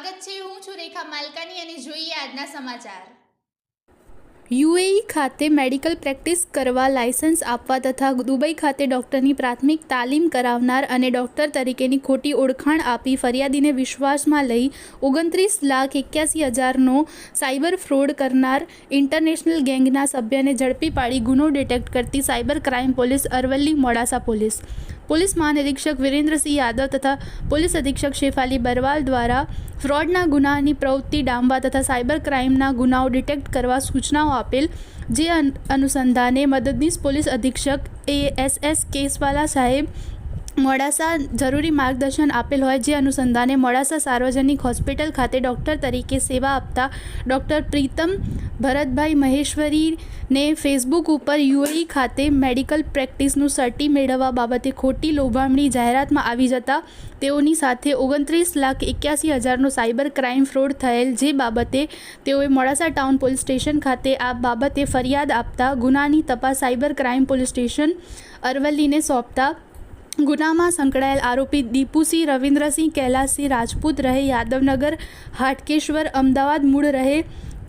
સ્વાગત છે। હું છું રેખા માલકાની અને જોઈએ આજના સમાચાર। યુએઈ ખાતે મેડિકલ પ્રેક્ટિસ કરવા લાયસન્સ આપવા તથા દુબઈ ખાતે ડૉક્ટરની પ્રાથમિક તાલીમ કરાવનાર અને ડૉક્ટર તરીકેની ખોટી ઓળખાણ આપી ફરિયાદીને વિશ્વાસમાં લઈ 29,81,000નો સાયબર ફ્રોડ કરનાર ઇન્ટરનેશનલ ગેંગના સભ્યને ઝડપી પાડી ગુનો ડિટેક્ટ કરતી cyber crime police Aravalli Modasa police મહાનિરીક્ષક વિરેન્દ્રસિંહ યાદવ તથા પોલીસ અધિક્ષક શેફાલી બરવાલ દ્વારા ફ્રોડના ગુનાની પ્રવૃત્તિ ડામવા તથા સાયબર ક્રાઇમના ગુનાઓ ડિટેક્ટ કરવા સૂચનાઓ આપેલ, જે અનુસંધાને મદદનીશ પોલીસ અધિક્ષક ASS કેસવાલા સાહેબ મોડાસા જરૂરી માર્ગદર્શન આપેલ હોય, જે અનુસંધાને મોડાસા સાર્વજનિક હોસ્પિટલ ખાતે ડૉક્ટર તરીકે સેવા આપતા ડૉક્ટર પ્રીતમ ભરતભાઈ મહેશ્વરીને ફેસબુક ઉપર યુએઈ ખાતે મેડિકલ પ્રેક્ટિસનું સર્ટી મેળવવા બાબતે ખોટી લોભામણી જાહેરાતમાં આવી જતા તેઓની સાથે 29,81,000નો સાયબર ક્રાઇમ ફ્રોડ થયેલ, જે બાબતે તેઓએ મોડાસા ટાઉન પોલીસ સ્ટેશન ખાતે આ બાબતે ફરિયાદ આપતા ગુનાની તપાસ સાયબર ક્રાઇમ પોલીસ સ્ટેશન અરવલ્લીને સોંપતા ગુનામાં સંકળાયેલ આરોપી દીપુસિંહ રવિન્દ્રસિંહ કૈલાસસિંહ રાજપૂત રહે યાદવનગર હાટકેશ્વર અમદાવાદ મૂળ રહે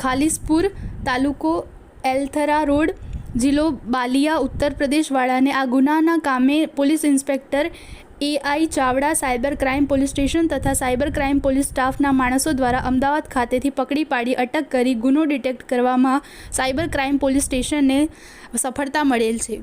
ખાલિસપુર તાલુકો એલથરા રોડ જિલ્લો બાલિયા ઉત્તર પ્રદેશવાળાને આ ગુનાના કામે police inspector AI Chavda cyber crime police station તથા સાયબર ક્રાઇમ પોલીસ સ્ટાફના માણસો દ્વારા અમદાવાદ ખાતેથી પકડી પાડી અટક કરી ગુનો ડિટેક્ટ કરવામાં સાયબર ક્રાઇમ પોલીસ સ્ટેશનને સફળતા મળેલ છે।